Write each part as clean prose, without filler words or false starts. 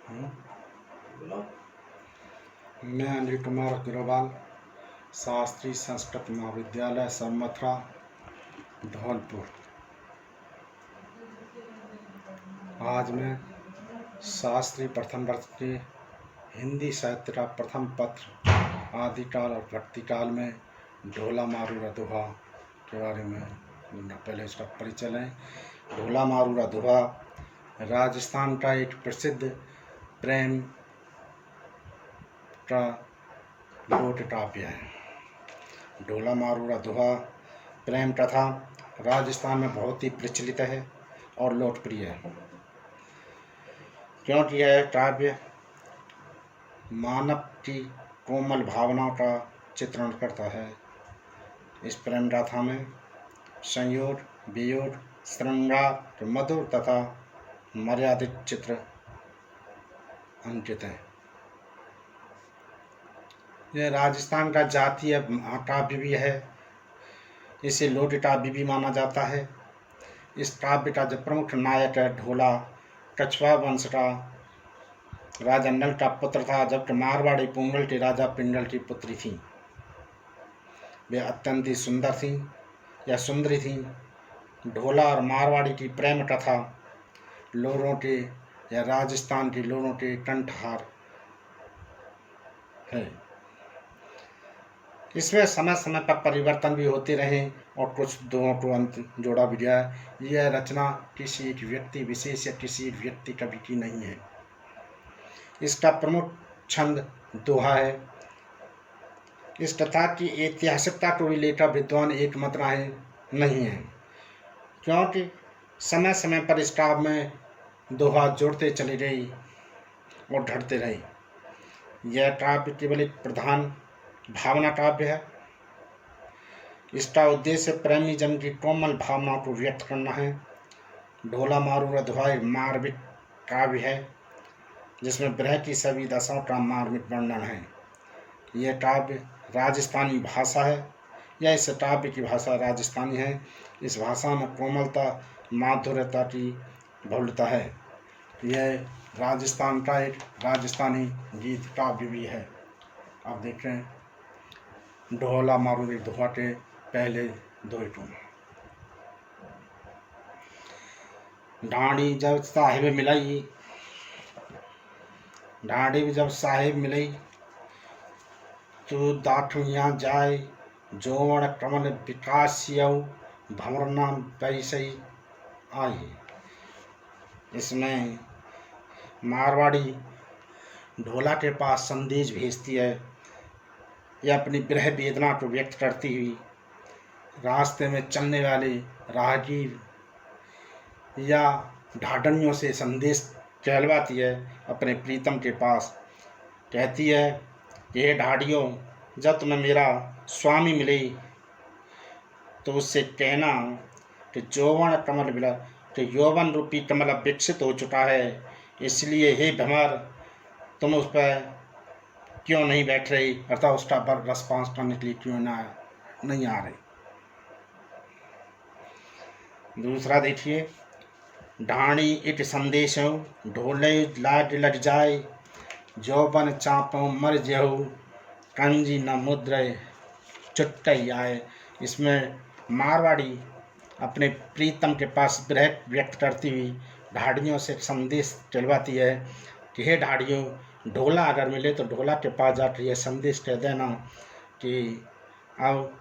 हूँ। मैं अनिल कुमार अग्रवाल, शास्त्री संस्कृत महाविद्यालय सरमथुरा, धौलपुर। आज मैं शास्त्री प्रथम वर्ष के हिंदी साहित्य का प्रथम पत्र आदिकाल और भक्तिकाल में ढोला मारूरा दोहा के बारे में पहले इसका परिचय लें। ढोला मारूरा दोहा राजस्थान का एक प्रसिद्ध प्रेम का लोक काव्य है। ढोला मारूरा दोहा प्रेम कथा राजस्थान में बहुत ही प्रचलित है और लोकप्रिय है, क्योंकि यह काव्य मानव की कोमल भावनाओं का चित्रण करता है। इस प्रेम गाथा में संयोग, वियोग, श्रृंगार, मधुर तथा मर्यादित चित्र अंकित है। यह राजस्थान का जातीय काव्य भी है। इसे लोक काव्य भी माना जाता है। इस काव्य का जो प्रमुख नायक है ढोला, कछवा वंश का राजा नल का पुत्र था, जबकि मारवाड़ी पोंगल के राजा पिंगल की पुत्री थी। वे अत्यंत ही सुंदर थी या सुंदरी थी। ढोला और मारवाड़ी की प्रेम कथा लोगों के या राजस्थान के लोगों के कंठहार है। इसमें समय समय पर परिवर्तन भी होते रहे और कुछ दोहों को अंत जोड़ा भी गया। यह रचना किसी एक व्यक्ति विशेष या किसी एक व्यक्ति कवि की नहीं है। इसका प्रमुख छंद दोहा है। इस कथा की ऐतिहासिकता को भी लेकर विद्वान एकमत राय नहीं है, क्योंकि समय समय पर इस काव्य में दोहा जोड़ते चले गए और घटते रहे। यह काव्य केवल एक प्रधान भावना काव्य है। इसका उद्देश्य प्रेमी जन की कोमल भावनाओं को व्यक्त करना है। ढोला मारूरा दोहा एक मार्मिक काव्य है, जिसमें विरह की सभी दशाओं का मार्मिक वर्णन है। यह काव्य राजस्थानी भाषा है या इस काव्य की भाषा राजस्थानी है। इस भाषा में कोमलता, माधुर्यता की बहुलता है। यह राजस्थान का एक राजस्थानी गीत काव्य भी है। आप देख रहे हैं ढोला मारूरा दोहा के पहले दो टूम। ढाणी जब साहिब मिलाई, ढाणी जब साहिब मिलाई तो दाठुइया जाए, जोवण कमल विकासियऊ भंवरना पैसई आई। इसमें मारवाड़ी ढोला के पास संदेश भेजती है। यह अपनी विरह वेदना को व्यक्त करती हुई रास्ते में चलने वाले राहगीर या ढाडनियों से संदेश कहलवाती है अपने प्रीतम के पास। कहती है कि हे ढाडियों, जब तुम्हें मेरा स्वामी मिले तो उससे कहना कि यौवन कमल मिला, तो यौवन रूपी कमल अब विकसित हो चुका है, इसलिए हे भंवर तुम उस पर क्यों नहीं बैठ रही, अर्थात उसका पर रिस्पॉन्स करने के लिए क्यों नहीं आ रही। दूसरा देखिए, ढाणी इट संदेशो ढोले लाड लट जाए, जौबन चापों मर जहू कंजी न मुद्र चुटकई आए। इसमें मारवाड़ी अपने प्रीतम के पास विरह व्यक्त करती हुई ढाडियों से संदेश चलवाती है कि हे ढाडियों, ढोला अगर मिले तो ढोला के पास जाकर यह संदेश कह देना कि अब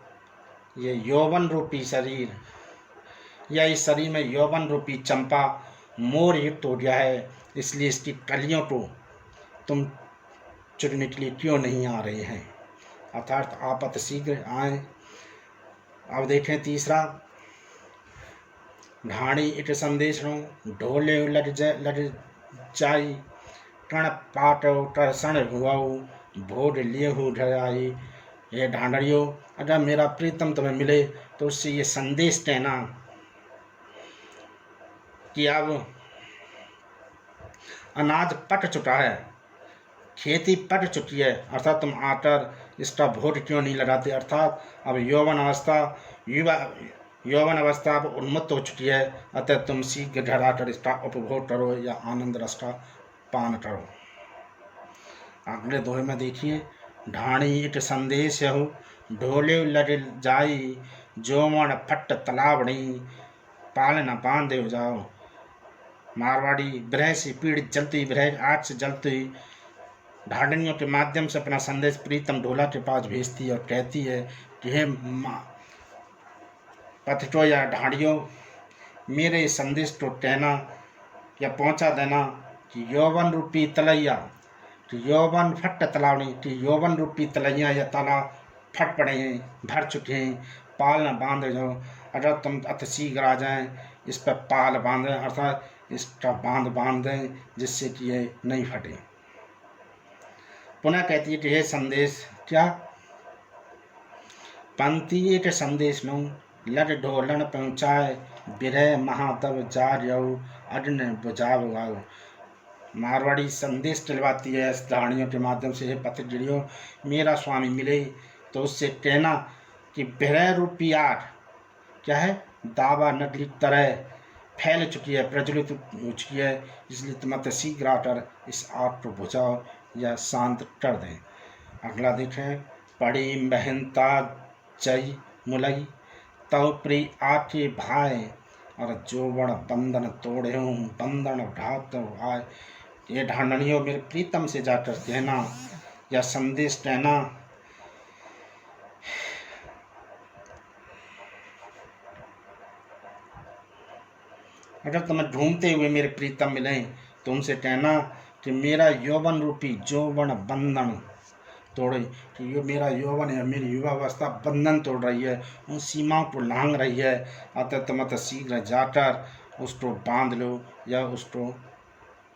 ये यौवन रूपी शरीर या इस शरीर में यौवन रूपी चंपा मोर युक्त हो गया है, इसलिए इसकी कलियों को तुम चुनने के लिए क्यों नहीं आ रहे हैं, अर्थात आप अति शीघ्र आए। अब देखें तीसरा, ढाणी इट संदेश ढोले लट जाई, कण पाटो करसण हुआऊ भोड लियहू ढराई। ये ढांडरियो, अगर मेरा प्रीतम तुम्हें मिले तो उससे ये संदेश कहना कि अब अनाज पक चुका है, खेती पक चुकी है, अर्थात तुम आकर इसका भोट क्यों नहीं लगाते, अर्थात अब यौवन अवस्था अब उन्मत्त हो चुकी है, अतः तुम शीघ्र घर आकर इसका उपभोग करो या आनंद रस का पान करो। अगले दोहे में देखिए, ढाणी इट संदेश हो ढोले लड़ जाई, जोमण फट तलावणी पाल न बांधे हो जाओ। मारवाड़ी विरह से पीड़ित जलती हुई, विरह आग से जलती हुई ढांडनियों के माध्यम से अपना संदेश प्रीतम ढोला के पास भेजती है और कहती है कि हे पथिटो या ढांडियों, मेरे संदेश को कहना या पहुंचा देना कि यौवन रूपी तलैया, कि यौवन फट तलावनी, कि यौवन रूपी तलैया या तालाब फट पड़े हैं, भर चुके हैं, पाल न बांध जाओ। अगर तुम अति शीघ्र आ जाएं, इस पर पाल बांधें, अर्थात इसका बांध दें जिससे कि ये नहीं फटे। पुनः कहती है कि यह संदेश क्या, पंथी के संदेश नो लड़ ढोलन पहुँचाए, बिरह महातव जार यऊ अग्न बुझाव गाओ। मारवाड़ी संदेश चलवाती है इस कहानियों के माध्यम से, हे पथिड़ियों, मेरा स्वामी मिले तो उससे कहना कि बिरह रूपी आग क्या है, दावा नगरी तरह फैल चुकी है, प्रज्वलित हो चुकी है, इसलिए तुम अति शीघ्र आकर इस आग को बुझाओ या शांत कर दें। अगला देखें, पड़ी महंता जय मुलई तव प्री आके भाई, और जोबड़ बंधन तोड़े हूँ बंधन उठाते आए। ये ढांडनियों, मेरे प्रीतम से जाकर कहना या संदेश कहना अगर तुम्हें ढूंढते हुए मेरे प्रीतम मिले तो उनसे कहना कि मेरा यौवन रूपी जोवन बंधन तोड़े, कि ये मेरा यौवन है, मेरी युवावस्था बंधन तोड़ रही है, उन सीमाओं को लांघ रही है, अतः तुम अतः शीघ्र जाकर उसको बांध लो या उसको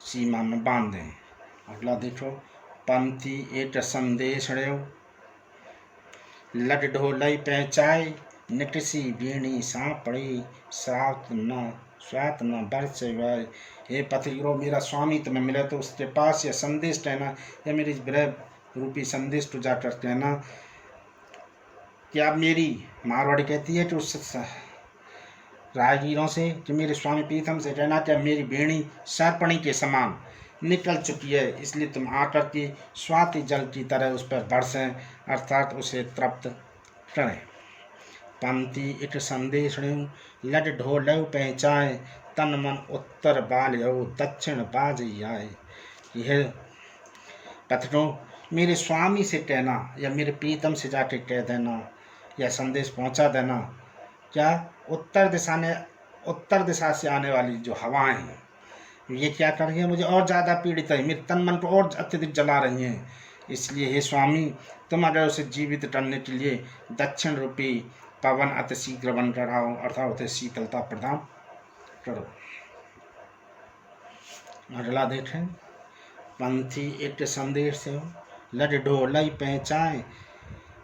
सीमा में बांध दें। अगला देखो, पंथी एक संदेश रो लड ढोलई पहचाए, निकसी बीणी सांप पड़ी स्वात न बरस वाय। हे पथिरो, मेरा स्वामी तुम्हें मिले तो उसके पास यह संदेश कहना या मेरी विरह रूपी संदेश को जाकर कहना कि आप मेरी, मारवाड़ी कहती है कि उस राहगीरों से कि मेरे स्वामी प्रीतम से कहना कि मेरी बेणी सर्पणी के समान निकल चुकी है, इसलिए तुम आकर के स्वाति जल की तरह उस पर बरसें, अर्थात उसे तृप्त करें। पंथी इट संदेश लड ढोलऊ पहचाए, तन मन उत्तर बाल यऊ दक्षिण बाज आए। यह पथिरों, मेरे स्वामी से कहना या मेरे प्रीतम से जाके कह देना या संदेश पहुंचा देना, क्या उत्तर दिशा से आने वाली जो हवाएं हैं ये क्या कर रही है, मुझे और ज़्यादा पीड़ित है, मेरे तन मन को और अत्यधिक जला रही हैं। इसलिए हे स्वामी, तुम अगर उसे जीवित करने के लिए दक्षिण रूपी पवन अति शीघ्र बनकर आओ, अर्थात उसे शीतलता प्रदान करो। अगला देखें, पंथी एक संदेश से लड ढोलई पहचाए,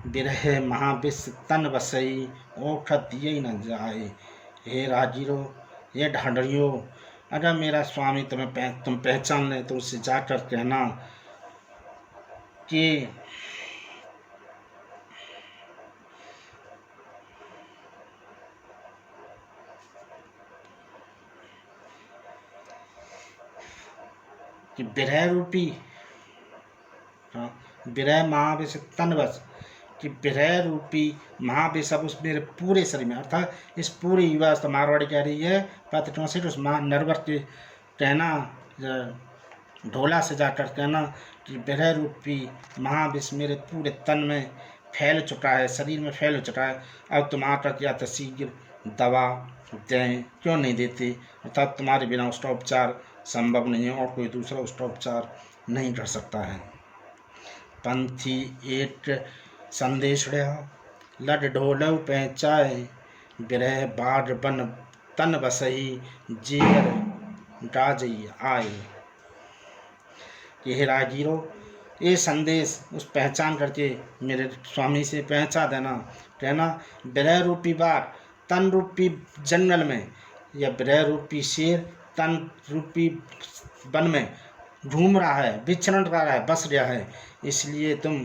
बिरह महाविष तन बसई औखत दिए न जाए। हे राजीरो, ये ढांडरियो, अगर मेरा स्वामी तुम पहचान ले तो उससे जाकर कहना कि विरह रूपी विरह महाविष तन बस, कि विरह रूपी महाविष अब उस मेरे पूरे शरीर में, अर्थात इस पूरी युवावस्था, मारवाड़ी कह रही है पथिरों से उस नरवर के कहना, ढोला से जाकर कहना कि विरह रूपी महाविष मेरे पूरे तन में फैल चुका है, शरीर में फैल चुका है, अब तुम आकर क्या शीघ्र दवा दें, क्यों नहीं देते, अर्थात तुम्हारे बिना उसका उपचार संभव नहीं है और कोई दूसरा उसका उपचार नहीं कर सकता है। पंथी एक संदेश लड ढोलऊ पहचाए, बिरह बाढ़ बन तन बसही जेर गाजई आए। यह राहगीरो, ये संदेश उस पहचान करके मेरे स्वामी से पहुँचा देना, कहना विरह रूपी बाढ़ तन रूपी जंगल में या विरह रूपी शेर तन रूपी वन में घूम रहा है, विचरण कर रहा है, बस गया है, इसलिए तुम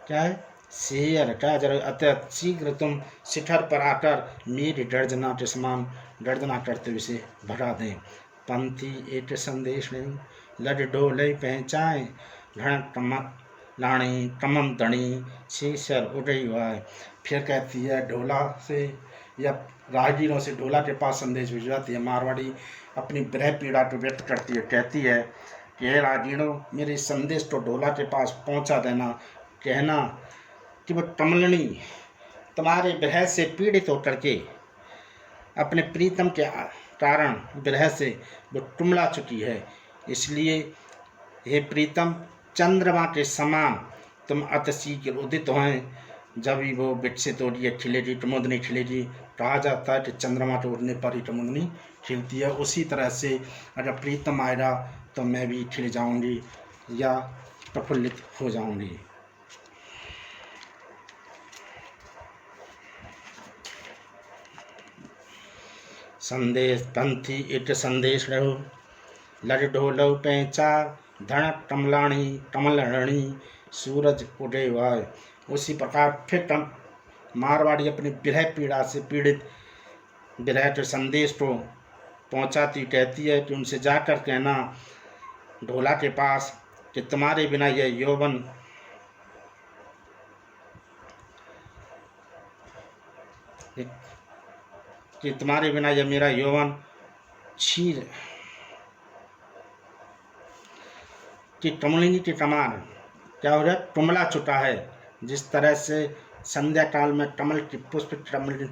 क्या है शेर क्या जरूर अत्यंत शीघ्र तुम शिखर पर आकर मेरी गर्जना के समान गर्जना करते हुए भगा दें। पंथी एक संदेश नहीं लड डोले पहचाए घण कमक लाणी कमम दणी शीशर उड़ई वाय। फिर कहती है ढोला से या राहगीरों से ढोला के पास संदेश भिजवाती है। मारवाड़ी अपनी विरह पीड़ा को व्यक्त करती है, कहती है कि हे राहगीरों, मेरे संदेश को ढोला के पास पहुंचा देना, कहना कि वह कमलनी तुम्हारे विरह से पीड़ित होकर के अपने प्रीतम के कारण विरह से वो टुमला चुकी है। इसलिए हे प्रीतम, चंद्रमा के समान तुम अति शीघ्र उदित हैं। जब भी वो विकसित हो रही है, खिलेगी, कुमुदनी खिलेगी। कहा जाता है कि चंद्रमा के उड़ने पर ही कुमुदनी खिलती है। उसी तरह से अगर प्रीतम आएगा तो मैं भी खिल जाऊंगी या प्रफुल्लित हो जाऊंगी। संदेश पंथी इट संदेश रहो लड ढोलव पैचार धड़क कमलाणी कमलहणी सूरज उदय वाय। उसी प्रकार फिर मारवाड़ी अपनी विरह पीड़ा से पीड़ित विरह के संदेश को पहुंचाती, कहती है कि उनसे जाकर कहना ढोला के पास कि तुम्हारे बिना यह यौवन कि तुम्हारे बिना यह मेरा यौवन क्षीर कि कमलिनी की कमान क्या हो रहा है, टुमला चुका है। जिस तरह से संध्या काल में कमल की पुष्प कमल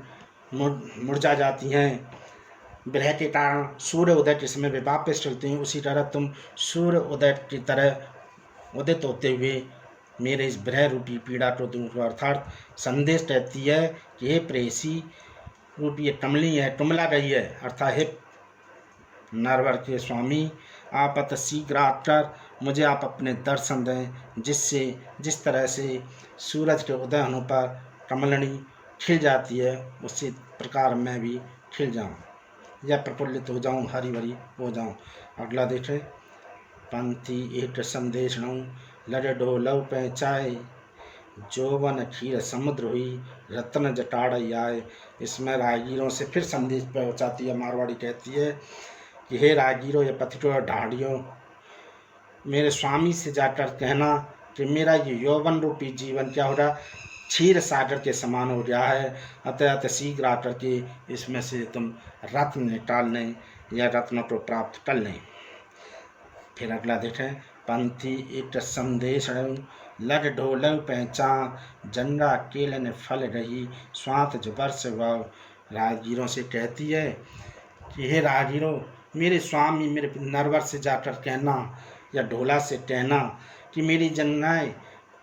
मुरझा जाती हैं, विरह के कारण सूर्य उदय के समय वे वापस चलती हैं, उसी तरह तुम सूर्य उदय की तरह उदित होते हुए मेरे इस विरह रूपी पीड़ा को दूर करो। अर्थात संदेश कहती है कि हे प्रेयसी रूपी ये कमली है, टुमला गई है। अर्थात हे नरवर के स्वामी, आप अत शीघ्र आकर मुझे आप अपने दर्शन दें, जिससे जिस तरह से सूरज के उदय होने पर कमलनी खिल जाती है, उसी प्रकार मैं भी खिल जाऊं या प्रफुल्लित हो जाऊं, हरी भरी हो जाऊं। अगला देखें, पंथी एक संदेश नऊ लड़ डोलव पहचाए जोवन क्षीर समुद्र हुई रत्न जटाड़ आए। इसमें राहगीरों से फिर संदेश पहुँचाती है। मारवाड़ी कहती है कि हे राहगीरों या पथिकों और ढाढ़ियों, मेरे स्वामी से जाकर कहना कि मेरा ये यौवन रूपी जीवन क्या हो रहा, क्षीर सागर के समान हो गया है। अतः शीघ्र आकर के इसमें से तुम रत्न निकाल लें या रत्न को प्राप्त कर लें। फिर अगला देखें, पंथी एक संदेश लग ढोलव पहचान जंगा केलन फल रही स्वात वर्ष भाव। राहगीरों से कहती है कि हे राहगीरों, मेरे स्वामी मेरे नरवर से जाकर कहना या ढोला से कहना कि मेरी जंगाएं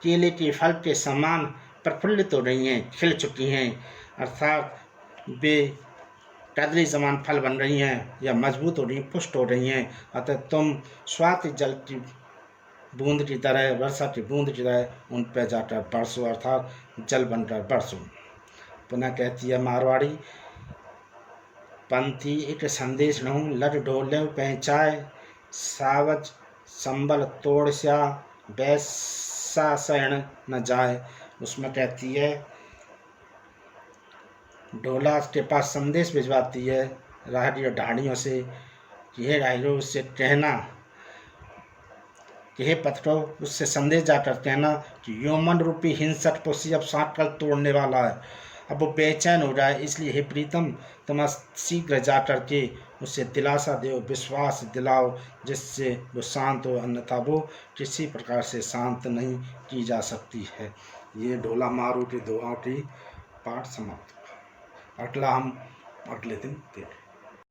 केले के फल के समान प्रफुल्लित हो रही हैं, खिल चुकी हैं। अर्थात वे कदली समान फल बन रही हैं या मजबूत हो रही हैं, पुष्ट हो रही हैं। अतः तुम स्वाति जल की बूंद की तरह, वर्षा की बूंद की तरह उन पर जाकर बरसो, अर्थात जल बनकर बरसो। पुनः कहती है मारवाड़ी, पंथी एक संदेश नहूँ लड़ ढोले पहचाए सावज संबल तोड़ स्या वैसा शरण न जाए। उसमें कहती है ढोला के पास संदेश भिजवाती है राहगीर ढाड़ियों से कि हे राहगीरों, उससे कहना कि हे पत्थरों, उससे संदेश जाकर कहना कि यौवन रूपी हिंसक पुष्य अब सांकल तोड़ने वाला है, अब वो बेचैन हो रहा है। इसलिए हे प्रीतम, तुम शीघ्र जाकर के उससे दिलासा दो, विश्वास दिलाओ, जिससे वो शांत हो, अन्यथा वो किसी प्रकार से शांत नहीं की जा सकती है। ये ढोला मारू के दोहा की पाठ समाप्त। अगला हम अगले दिन देखें।